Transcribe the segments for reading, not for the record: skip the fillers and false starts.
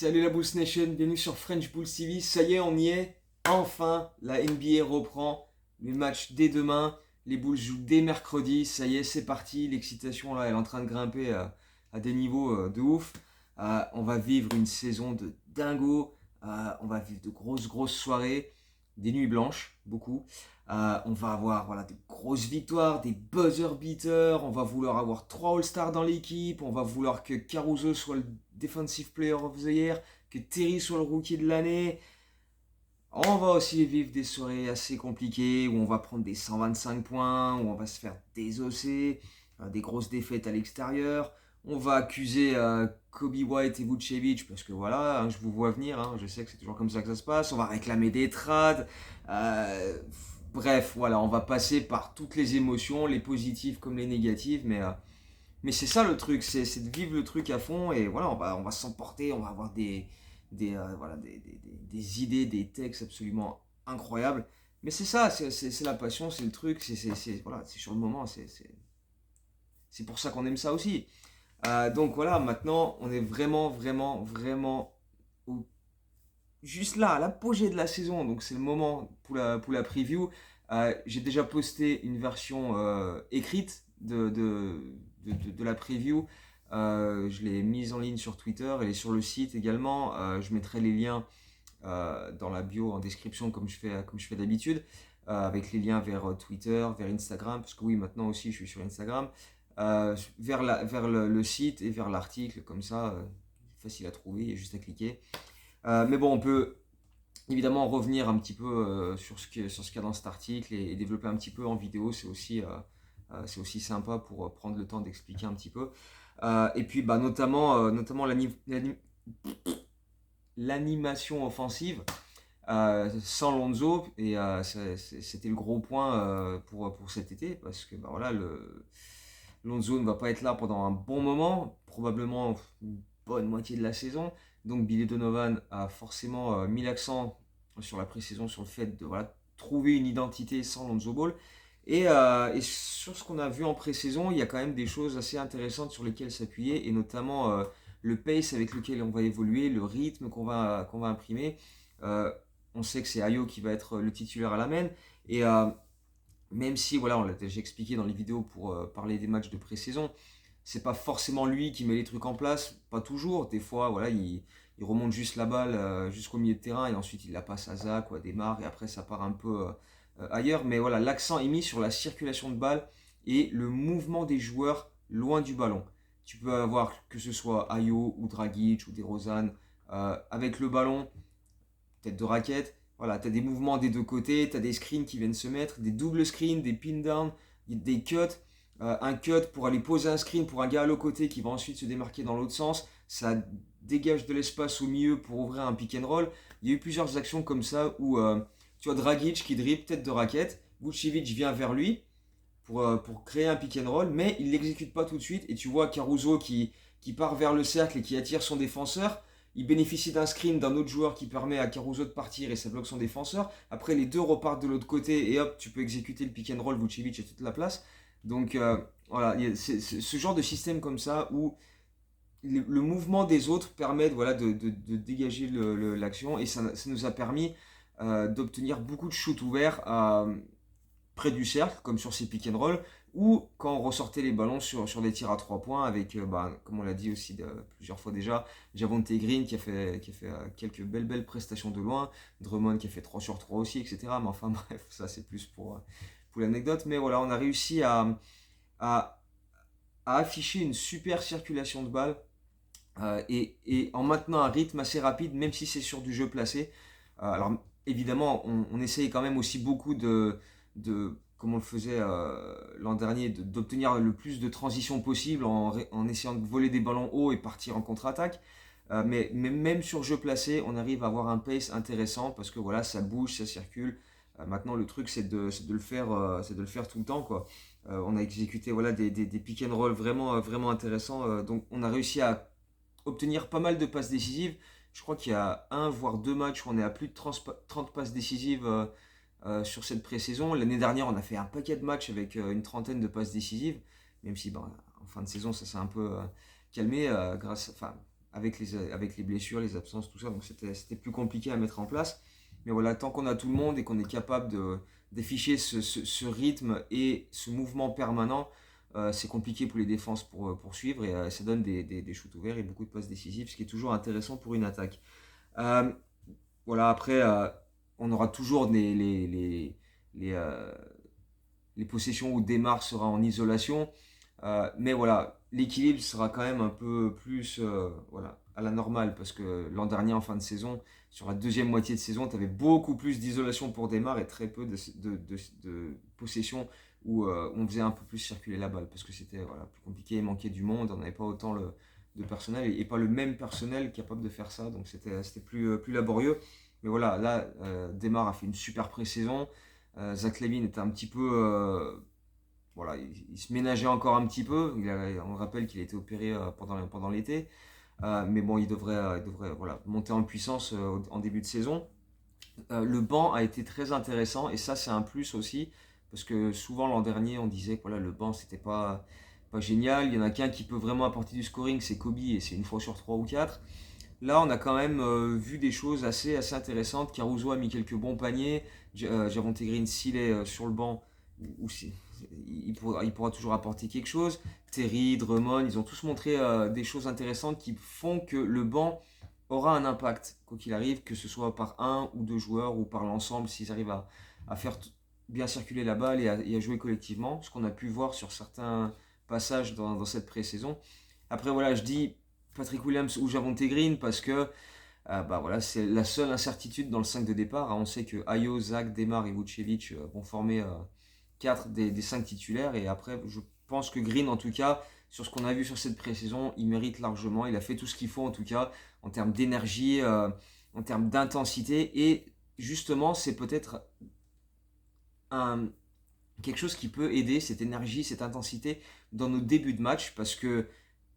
Salut la Bulls Nation, bienvenue sur French Bulls TV. Ça y est, on y est. Enfin, la NBA reprend. Les matchs dès demain. Les Bulls jouent dès mercredi. Ça y est, c'est parti. L'excitation là, elle est en train de grimper à des niveaux de ouf. On va vivre une saison de dingo. On va vivre de grosses soirées. Des nuits blanches, beaucoup. On va avoir de grosses victoires, des buzzer beaters. On va vouloir avoir 3 All-Stars dans l'équipe. On va vouloir que Caruso soit le Defensive Player of the Year, que Terry soit le Rookie de l'année. On va aussi vivre des soirées assez compliquées où on va prendre des 125 points, où on va se faire désosser, des grosses défaites à l'extérieur. On va accuser Kobe White et Vucevic parce que voilà, je vous vois venir, je sais que c'est toujours comme ça que ça se passe. On va réclamer des trades. Bref, voilà, on va passer par toutes les émotions, les positives comme les négatives, mais c'est ça le truc, c'est de vivre le truc à fond et voilà, on va s'emporter, on va avoir des idées, des textes absolument incroyables. Mais c'est ça, c'est la passion, c'est le truc, voilà, c'est sur le moment, c'est pour ça qu'on aime ça aussi. Donc voilà, maintenant on est vraiment au- juste là, à l'apogée de la saison, donc c'est le moment pour la preview. J'ai déjà posté une version écrite de la preview. Je l'ai mise en ligne sur Twitter, elle est sur le site également. Je mettrai les liens dans la bio, en description, comme je fais d'habitude, avec les liens vers Twitter, vers Instagram, parce que oui, maintenant aussi je suis sur Instagram, vers le site et vers l'article, comme ça, facile à trouver, il y a juste à cliquer. Mais bon, on peut évidemment revenir un petit peu sur ce qu'il y a dans cet article et développer un petit peu en vidéo, c'est aussi sympa pour prendre le temps d'expliquer un petit peu. Et puis notamment l'animation offensive sans Lonzo, et c'était le gros point pour cet été, parce que voilà, Lonzo ne va pas être là pendant un bon moment, probablement une bonne moitié de la saison. Donc Billy Donovan a forcément mis l'accent sur la pré-saison, sur le fait de trouver une identité sans Lonzo Ball. Et sur ce qu'on a vu en pré-saison, il y a quand même des choses assez intéressantes sur lesquelles s'appuyer, et notamment le pace avec lequel on va évoluer, le rythme qu'on va imprimer. Euh, on sait que c'est Ayo qui va être le titulaire à la main, et même si, voilà, on l'a déjà expliqué dans les vidéos pour parler des matchs de pré-saison, c'est pas forcément lui qui met les trucs en place, pas toujours. Des fois, voilà, il remonte juste la balle jusqu'au milieu de terrain et ensuite il la passe à Zach ou à Demar et après ça part un peu ailleurs. Mais voilà, l'accent est mis sur la circulation de balle et le mouvement des joueurs loin du ballon. Tu peux avoir que ce soit Ayo ou Dragic ou DeRozan avec le ballon, tête de raquette. Voilà, tu as des mouvements des deux côtés, tu as des screens qui viennent se mettre, des doubles screens, des pin down, des cuts. Un cut pour aller poser un screen pour un gars à l'autre côté qui va ensuite se démarquer dans l'autre sens. Ça dégage de l'espace au milieu pour ouvrir un pick and roll. Il y a eu plusieurs actions comme ça où tu as Dragic qui dribble tête de raquette. Vucevic vient vers lui pour créer un pick and roll, mais il ne l'exécute pas tout de suite. Et tu vois Caruso qui part vers le cercle et qui attire son défenseur. Il bénéficie d'un screen d'un autre joueur qui permet à Caruso de partir et ça bloque son défenseur. Après, les deux repartent de l'autre côté et hop, tu peux exécuter le pick and roll. Vucevic a toute la place. Donc voilà, c'est ce genre de système comme ça où le mouvement des autres permet de dégager l'action, et ça nous a permis d'obtenir beaucoup de shoots ouverts près du cercle, comme sur ces pick and roll, ou quand on ressortait les ballons sur des tirs à 3 points avec, comme on l'a dit aussi plusieurs fois déjà, Javonte Green qui a fait quelques belles prestations de loin, Drummond qui a fait 3 sur 3 aussi, etc. Mais enfin bref, ça c'est plus pour l'anecdote. Mais voilà, on a réussi à, à afficher une super circulation de balles et en maintenant un rythme assez rapide, même si c'est sur du jeu placé. Alors évidemment, on essaye quand même aussi beaucoup comme on le faisait l'an dernier, d'obtenir le plus de transitions possible en essayant de voler des ballons hauts et partir en contre-attaque. Mais même sur jeu placé, on arrive à avoir un pace intéressant parce que voilà, ça bouge, ça circule. Maintenant, le truc, c'est de le faire tout le temps, quoi. On a exécuté des pick and roll vraiment intéressants. Donc, on a réussi à obtenir pas mal de passes décisives. Je crois qu'il y a un voire deux matchs où on est à plus de 30 passes décisives sur cette pré-saison. L'année dernière, on a fait un paquet de matchs avec une trentaine de passes décisives, même si en fin de saison, ça s'est un peu calmé avec les blessures, les absences, tout ça. Donc c'était plus compliqué à mettre en place. Mais voilà, tant qu'on a tout le monde et qu'on est capable d'afficher ce rythme et ce mouvement permanent, c'est compliqué pour les défenses pour suivre et ça donne des shoots ouverts et beaucoup de passes décisives, ce qui est toujours intéressant pour une attaque. Euh, voilà, après, on aura toujours les, euh, les possessions où Demar sera en isolation. Mais voilà, l'équilibre sera quand même un peu plus voilà, à la normale parce que l'an dernier, en fin de saison, sur la deuxième moitié de saison, tu avais beaucoup plus d'isolation pour Demar et très peu de possessions où on faisait un peu plus circuler la balle parce que c'était voilà, plus compliqué, il manquait du monde, on n'avait pas autant de personnel et pas le même personnel capable de faire ça, donc c'était plus laborieux. Mais voilà, là, Demar a fait une super pré-saison. Zach LaVine était un petit peu voilà, il se ménageait encore un petit peu. On rappelle qu'il a été opéré pendant l'été. Mais bon, il devrait voilà, monter en puissance en début de saison. Le banc a été très intéressant et ça, c'est un plus aussi. Parce que souvent l'an dernier, on disait que voilà, le banc, c'était pas génial. Il y en a qu'un qui peut vraiment apporter du scoring, c'est Kobe et c'est une fois sur 3 ou 4. Là, on a quand même vu des choses assez intéressantes. Caruso a mis quelques bons paniers. Javonte Green, s'il est sur le banc, il pourra toujours apporter quelque chose. Terry, Drummond, ils ont tous montré des choses intéressantes qui font que le banc aura un impact, quoi qu'il arrive, que ce soit par un ou deux joueurs ou par l'ensemble, s'ils arrivent à faire bien circuler la balle et à jouer collectivement, ce qu'on a pu voir sur certains passages dans cette pré-saison. Après, voilà, je dis Patrick Williams ou Javonte Green parce que bah voilà, c'est la seule incertitude dans le 5 de départ. On sait que Ayo, Zach, Demar et Vucevic vont former 4 des 5 titulaires. Et après, je pense que Green, en tout cas, sur ce qu'on a vu sur cette pré-saison, il mérite largement. Il a fait tout ce qu'il faut, en tout cas, en termes d'énergie, en termes d'intensité. Et justement, c'est peut-être un, quelque chose qui peut aider, cette énergie, cette intensité, dans nos débuts de match. Parce que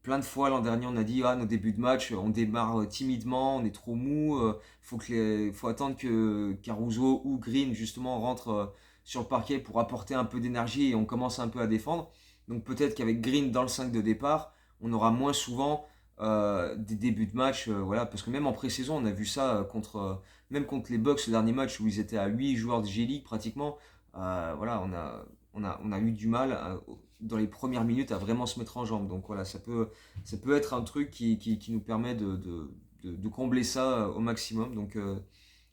plein de fois l'an dernier, on a dit nos débuts de match, on démarre timidement, on est trop mou. Faut attendre que Caruso ou Green justement rentrent sur le parquet pour apporter un peu d'énergie et on commence un peu à défendre. Donc peut-être qu'avec Green dans le 5 de départ, on aura moins souvent des débuts de match. Voilà, parce que même en pré-saison, on a vu ça même contre les Bucks, le dernier match où ils étaient à 8 joueurs de G-League pratiquement. Voilà, on a eu du mal dans les premières minutes à vraiment se mettre en jambe. Donc voilà, ça peut être un truc qui nous permet de combler ça au maximum. Donc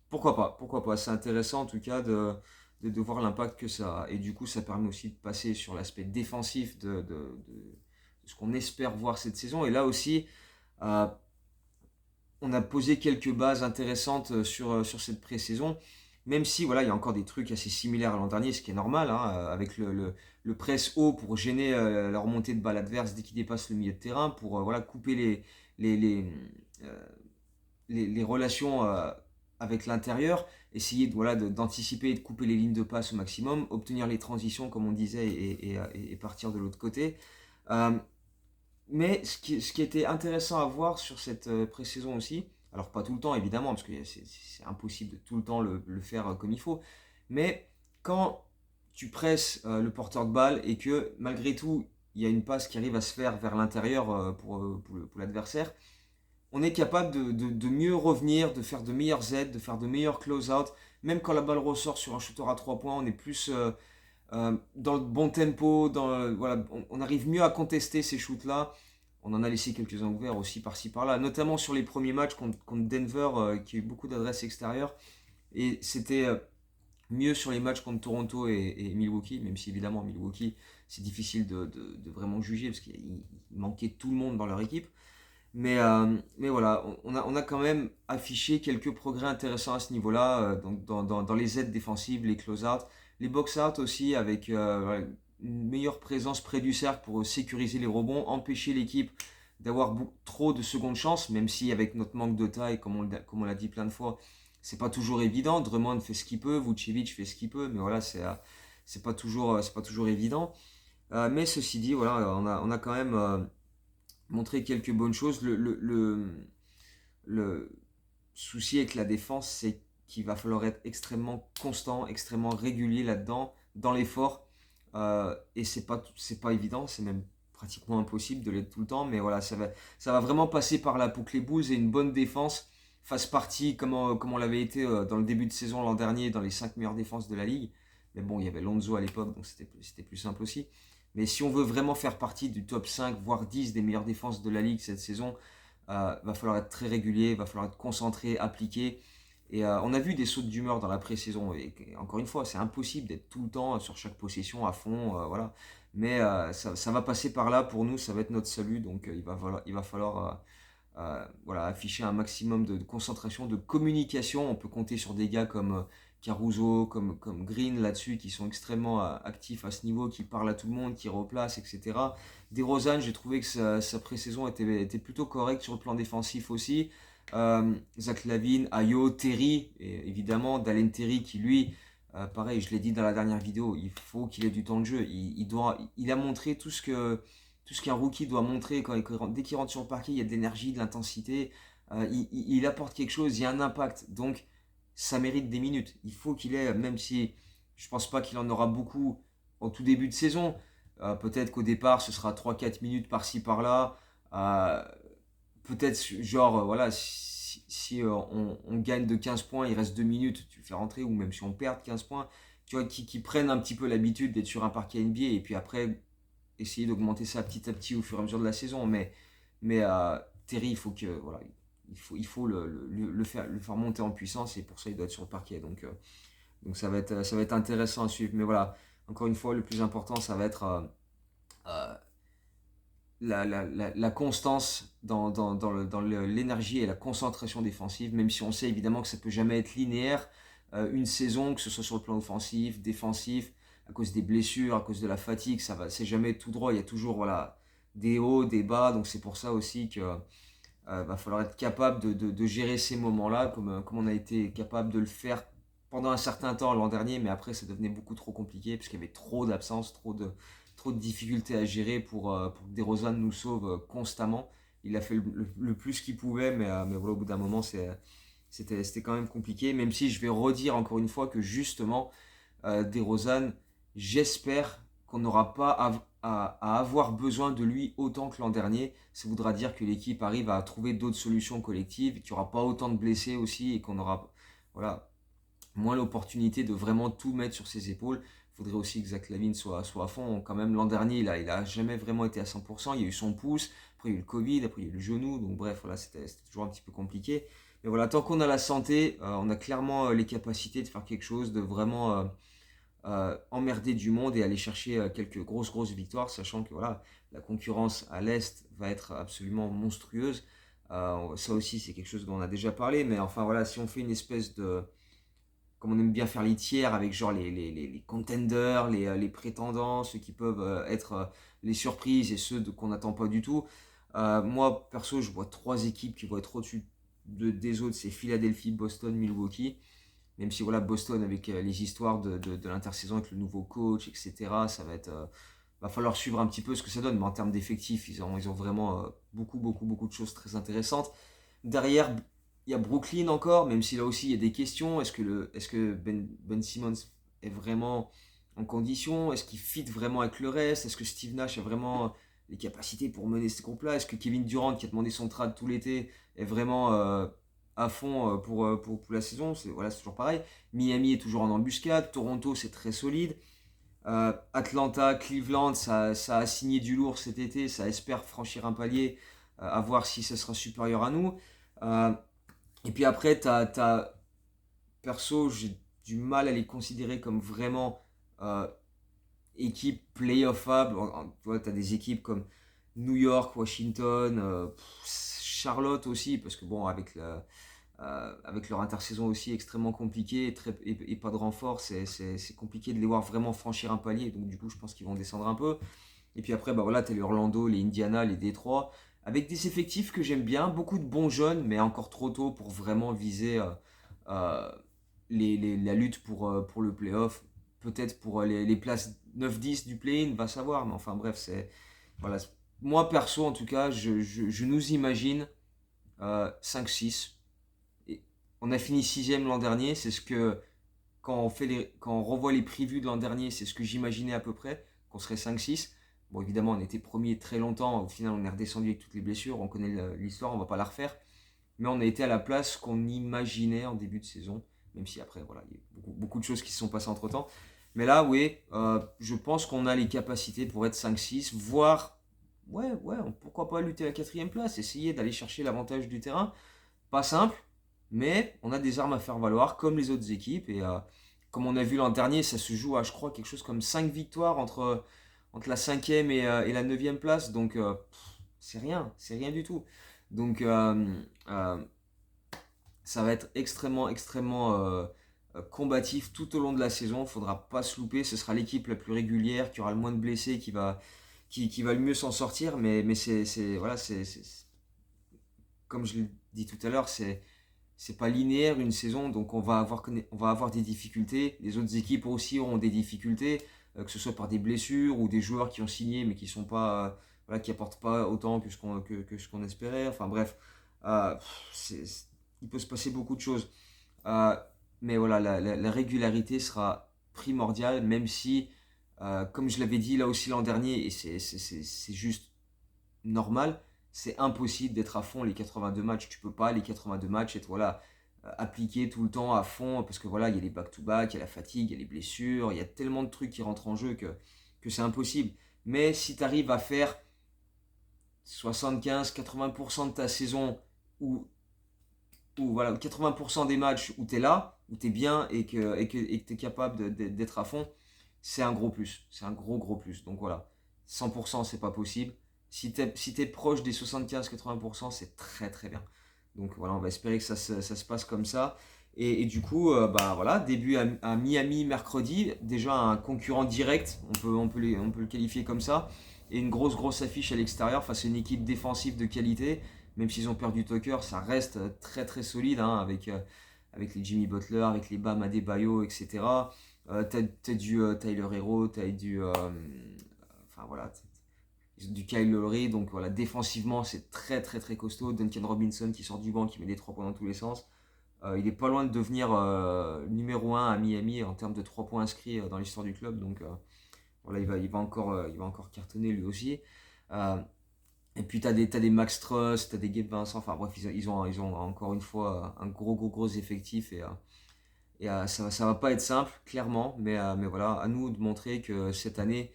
pourquoi pas. C'est intéressant en tout cas de voir l'impact que ça a. Et du coup, ça permet aussi de passer sur l'aspect défensif de ce qu'on espère voir cette saison. Et là aussi, euh, on a posé quelques bases intéressantes sur cette pré-saison. Même si voilà, il y a encore des trucs assez similaires à l'an dernier, ce qui est normal, hein, avec le press haut pour gêner la remontée de balle adverse dès qu'il dépasse le milieu de terrain, pour voilà, couper les, les, euh, les relations avec l'intérieur, essayer voilà, d'anticiper et de couper les lignes de passe au maximum, obtenir les transitions comme on disait et partir de l'autre côté. Euh, mais ce qui était intéressant à voir sur cette pré-saison aussi, alors pas tout le temps évidemment, parce que c'est impossible de tout le temps le faire comme il faut, mais quand tu presses le porteur de balle et que malgré tout il y a une passe qui arrive à se faire vers l'intérieur pour l'adversaire, on est capable de mieux revenir, de faire de meilleures aides, de faire de meilleurs close-out. Même quand la balle ressort sur un shooter à 3 points, on est plus dans le bon tempo, voilà, on arrive mieux à contester ces shoots-là. On en a laissé quelques-uns ouverts aussi par-ci par-là, notamment sur les premiers matchs contre Denver, qui a eu beaucoup d'adresses extérieures. Et c'était mieux sur les matchs contre Toronto et Milwaukee, même si évidemment Milwaukee, c'est difficile de vraiment juger parce qu'il manquait tout le monde dans leur équipe. Mais voilà, on a quand même affiché quelques progrès intéressants à ce niveau-là, donc dans les aides défensives, les close-out, les box-out aussi, avec voilà, une meilleure présence près du cercle pour sécuriser les rebonds, empêcher l'équipe d'avoir trop de secondes chances, même si avec notre manque de taille, comme on l'a dit plein de fois, c'est pas toujours évident. Drummond fait ce qu'il peut, Vucevic fait ce qu'il peut, mais voilà, c'est pas toujours évident. Mais ceci dit, voilà, on a quand même montrer quelques bonnes choses. Le souci avec la défense, c'est qu'il va falloir être extrêmement constant, extrêmement régulier là-dedans, dans l'effort. Et c'est pas évident, c'est même pratiquement impossible de l'être tout le temps, mais voilà, ça va vraiment passer par là pour que les Bulls aient une bonne défense, fassent partie comme on l'avait été dans le début de saison l'an dernier, dans les 5 meilleures défenses de la ligue. Mais bon, il y avait Lonzo à l'époque, donc c'était plus simple aussi. Mais si on veut vraiment faire partie du top 5, voire 10 des meilleures défenses de la ligue cette saison, va falloir être très régulier, va falloir être concentré, appliqué. Et on a vu des sautes d'humeur dans la pré-saison. Et encore une fois, c'est impossible d'être tout le temps sur chaque possession à fond. Voilà. Mais ça va passer par là pour nous, ça va être notre salut. Donc il va falloir voilà, afficher un maximum de concentration, de communication. On peut compter sur des gars comme Caruso, comme Green là-dessus, qui sont extrêmement actifs à ce niveau, qui parlent à tout le monde, qui replacent, etc. DeRozan, j'ai trouvé que sa pré-saison était plutôt correcte sur le plan défensif aussi. Zach LaVine, Ayo, Terry, et évidemment Dalen Terry qui lui, pareil, je l'ai dit dans la dernière vidéo, il faut qu'il ait du temps de jeu. Il a montré tout ce qu'un rookie doit montrer dès qu'il rentre sur le parquet. Il y a de l'énergie, de l'intensité, il apporte quelque chose, il y a un impact. Donc ça mérite des minutes. Il faut qu'il ait, même si je pense pas qu'il en aura beaucoup au tout début de saison. Peut-être qu'au départ ce sera 3-4 minutes par-ci par-là. Euh, Peut-être genre voilà, si on gagne de 15 points, il reste 2 minutes, tu le fais rentrer, ou même si on perd 15 points, tu vois, qui prennent un petit peu l'habitude d'être sur un parquet NBA, et puis après essayer d'augmenter ça petit à petit au fur et à mesure de la saison. Mais Terry, il faut que voilà, il faut le faire monter en puissance, et pour ça il doit être sur le parquet. Donc ça va être intéressant à suivre. Mais voilà, encore une fois, le plus important, ça va être euh, la constance dans l'énergie et la concentration défensive, même si on sait évidemment que ça peut jamais être linéaire, une saison, que ce soit sur le plan offensif, défensif, à cause des blessures, à cause de la fatigue, c'est jamais tout droit, il y a toujours voilà, des hauts, des bas. Donc c'est pour ça aussi que va falloir être capable de gérer ces moments-là, comme on a été capable de le faire pendant un certain temps l'an dernier, mais après ça devenait beaucoup trop compliqué, parce qu'il y avait trop d'absences, trop de difficultés à gérer pour que DeRozan nous sauve constamment. Il a fait le plus qu'il pouvait, mais voilà, au bout d'un moment, c'était quand même compliqué. Même si je vais redire encore une fois que justement, DeRozan, j'espère qu'on n'aura pas à avoir besoin de lui autant que l'an dernier. Ça voudra dire que l'équipe arrive à trouver d'autres solutions collectives, qu'il n'y aura pas autant de blessés aussi, et qu'on aura voilà, moins l'opportunité de vraiment tout mettre sur ses épaules. Il faudrait aussi que Zach LaVine soit à fond. Quand même, l'an dernier, il a jamais vraiment été à 100%. Il y a eu son pouce, après il y a eu le Covid, après il y a eu le genou. Donc bref, voilà, c'était toujours un petit peu compliqué. Mais voilà, tant qu'on a la santé, on a clairement les capacités de faire quelque chose, de vraiment emmerder du monde et aller chercher quelques grosses victoires, sachant que voilà, la concurrence à l'Est va être absolument monstrueuse. Ça aussi, c'est quelque chose dont on a déjà parlé. Mais enfin voilà, si on fait une espèce de comme on aime bien faire les tiers avec genre les contenders, les prétendants, ceux qui peuvent être les surprises et ceux qu'on n'attend pas du tout. Moi, perso, je vois trois équipes qui vont être au-dessus des autres, c'est Philadelphie, Boston, Milwaukee. Même si voilà, Boston avec les histoires de l'intersaison avec le nouveau coach, etc., ça va falloir suivre un petit peu ce que ça donne. Mais en termes d'effectifs, ils ont vraiment beaucoup de choses très intéressantes. Derrière, il y a Brooklyn encore, même si là aussi il y a des questions. Est-ce que Ben Simmons est vraiment en condition? Est-ce qu'il fit vraiment avec le reste? Est-ce que Steve Nash a vraiment les capacités pour mener ce groupe-là? Est-ce que Kevin Durant, qui a demandé son trade tout l'été, est vraiment à fond pour la saison? Voilà, c'est toujours pareil. Miami est toujours en embuscade. Toronto, c'est très solide. Atlanta, Cleveland, ça a signé du lourd cet été. Ça espère franchir un palier, à voir si ça sera supérieur à nous. Euh, et puis après, perso, j'ai du mal à les considérer comme vraiment euh, équipe playoffable. Tu vois, tu as des équipes comme New York, Washington, Charlotte aussi, parce que bon, avec leur intersaison aussi extrêmement compliquée et pas de renfort, c'est compliqué de les voir vraiment franchir un palier. Donc du coup, je pense qu'ils vont descendre un peu. Et puis après, bah voilà, tu as les Orlando, les Indiana, les Détroit, avec des effectifs que j'aime bien, beaucoup de bons jeunes, mais encore trop tôt pour vraiment viser euh, la lutte pour le playoff. Peut-être pour les places 9-10 du play-in, va savoir. Mais enfin bref, voilà. Moi perso, en tout cas, je nous imagine 5-6. Et on a fini 6ème l'an dernier, c'est ce que, quand on revoit les previews de l'an dernier, c'est ce que j'imaginais à peu près, qu'on serait 5-6. Bon, évidemment, on était premier très longtemps. Au final, on est redescendu avec toutes les blessures. On connaît l'histoire, on va pas la refaire. Mais on a été à la place qu'on imaginait en début de saison. Même si après, voilà, il y a beaucoup de choses qui se sont passées entre temps. Mais là, oui, je pense qu'on a les capacités pour être 5-6, voire, ouais, pourquoi pas lutter à la quatrième place, essayer d'aller chercher l'avantage du terrain. Pas simple, mais on a des armes à faire valoir comme les autres équipes. Et comme on a vu l'an dernier, ça se joue à, je crois, quelque chose comme 5 victoires entre la cinquième et la neuvième place. Donc, c'est rien du tout. Donc, euh, ça va être extrêmement combatif tout au long de la saison. Il ne faudra pas se louper. Ce sera l'équipe la plus régulière, qui aura le moins de blessés, qui va le mieux s'en sortir. Mais voilà, comme je l'ai dit tout à l'heure, c'est pas linéaire une saison, donc on va avoir des difficultés. Les autres équipes aussi auront des difficultés, que ce soit par des blessures ou des joueurs qui ont signé mais qui sont pas, voilà, qui apportent pas autant que ce qu'on espérait. Enfin bref, euh, il peut se passer beaucoup de choses. Euh, mais voilà, la régularité sera primordiale, même si, comme je l'avais dit là aussi l'an dernier, et c'est juste normal, c'est impossible d'être à fond les 82 matchs. Tu peux pas les 82 matchs être voilà, appliqué tout le temps à fond parce que voilà, il y a les back-to-back, il y a la fatigue, il y a les blessures, il y a tellement de trucs qui rentrent en jeu que c'est impossible. Mais si tu arrives à faire 75-80% de ta saison ou voilà, 80% des matchs où tu es là, où tu es bien et que tu es capable d'être à fond, c'est un gros plus. C'est un gros plus. Donc voilà, 100% c'est pas possible. Si t'es proche des 75-80%, c'est très bien. Donc voilà, on va espérer que ça se passe comme ça. Et du coup, bah voilà, début à Miami mercredi, déjà un concurrent direct, on peut le qualifier comme ça. Et une grosse affiche à l'extérieur face à une équipe défensive de qualité. Même s'ils ont perdu Tucker, ça reste très solide hein, avec les Jimmy Butler, avec les Bam Adebayo, etc. T'as du Tyler Hero, t'as du. Enfin voilà, du Kyle Lowry. Donc voilà, défensivement, c'est très costaud. Duncan Robinson qui sort du banc, qui met des 3 points dans tous les sens. Il est pas loin de devenir numéro 1 à Miami en termes de 3 points inscrits dans l'histoire du club. Donc voilà, il va encore cartonner lui aussi. Euh, et puis t'as des Max Truss, t'as des Gabe Vincent, enfin bref, ils ont encore une fois un gros effectif et ça va pas être simple, clairement, mais voilà, à nous de montrer que cette année,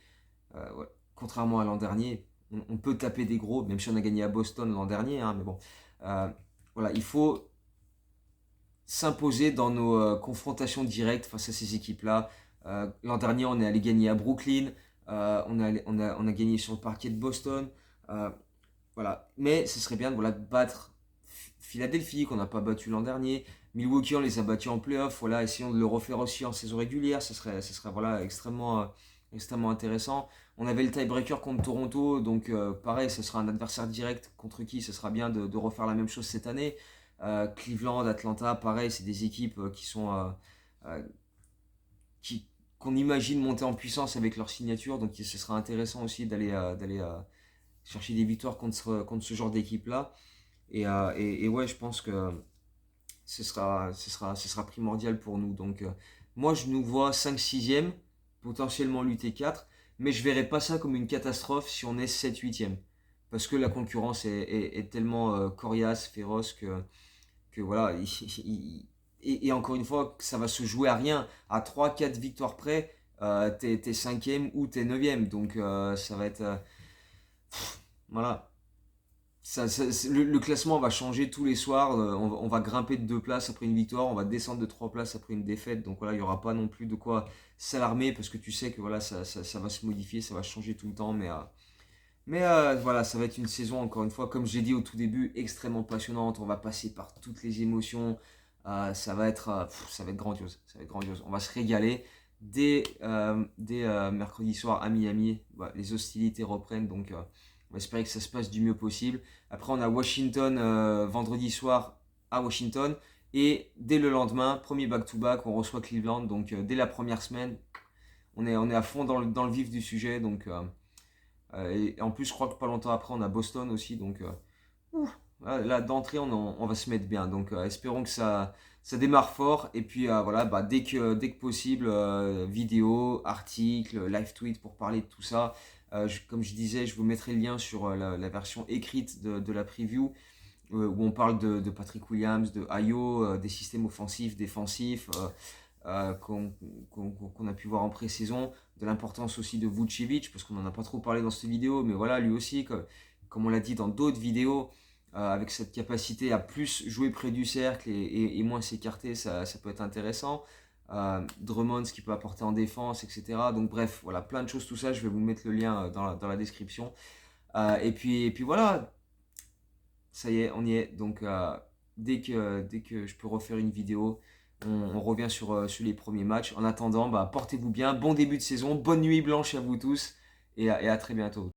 ouais, contrairement à l'an dernier, on peut taper des gros, même si on a gagné à Boston l'an dernier, hein, mais bon, euh, voilà, il faut s'imposer dans nos confrontations directes face à ces équipes-là. L'an dernier, on est allé gagner à Brooklyn, on a gagné sur le parquet de Boston. Euh, voilà. Mais ce serait bien de voilà, battre Philadelphie, qu'on n'a pas battu l'an dernier. Milwaukee, on les a battus en playoff. Voilà, essayons de le refaire aussi en saison régulière. Ce serait voilà, extrêmement intéressant. On avait le tiebreaker contre Toronto, donc pareil, ce sera un adversaire direct contre qui ce sera bien de refaire la même chose cette année. Cleveland, Atlanta, pareil, c'est des équipes qui sont euh, qui, qu'on imagine monter en puissance avec leur signature, donc ce sera intéressant aussi d'aller chercher des victoires contre ce genre d'équipe-là. Et ouais, je pense que ce sera primordial pour nous. Donc, moi, je nous vois 5-6e, potentiellement lutter 4, mais je ne verrai pas ça comme une catastrophe si on est 7-8e. Parce que la concurrence est tellement coriace, féroce que voilà. Et encore une fois, ça va se jouer à rien. À 3-4 victoires près, t'es 5e ou t'es 9e. Donc, ça va être. Voilà, le classement va changer tous les soirs. On va grimper de 2 places après une victoire, on va descendre de 3 places après une défaite. Donc voilà, il n'y aura pas non plus de quoi s'alarmer parce que tu sais que voilà, ça va se modifier, ça va changer tout le temps. Mais voilà, ça va être une saison, encore une fois, comme j'ai dit au tout début, extrêmement passionnante. On va passer par toutes les émotions. Ça va être grandiose. Ça va être grandiose. On va se régaler. Dès mercredi soir à Miami, voilà, les hostilités reprennent. Donc on va espérer que ça se passe du mieux possible. Après, on a Washington vendredi soir à Washington. Et dès le lendemain, premier back-to-back, on reçoit Cleveland. Donc dès la première semaine, on est à fond dans le vif du sujet. Donc, et en plus, je crois que pas longtemps après, on a Boston aussi. Donc là, d'entrée, on va se mettre bien. Donc espérons que ça démarre fort. Et puis voilà, bah, dès que possible, vidéo, article, live tweet pour parler de tout ça. Comme je disais, je vous mettrai le lien sur la version écrite de la preview où on parle de Patrick Williams, de Ayo, des systèmes offensifs, défensifs qu'on a pu voir en pré-saison, de l'importance aussi de Vucevic, parce qu'on n'en a pas trop parlé dans cette vidéo, mais voilà, lui aussi, comme on l'a dit dans d'autres vidéos, avec cette capacité à plus jouer près du cercle et moins s'écarter, ça peut être intéressant. Drummond, ce qu'il peut apporter en défense, etc. Donc bref, voilà, plein de choses, tout ça, je vais vous mettre le lien dans la description. Et puis voilà, ça y est, on y est. Donc dès que je peux refaire une vidéo, on revient sur les premiers matchs. En attendant, portez-vous bien, bon début de saison, bonne nuit blanche à vous tous et à très bientôt.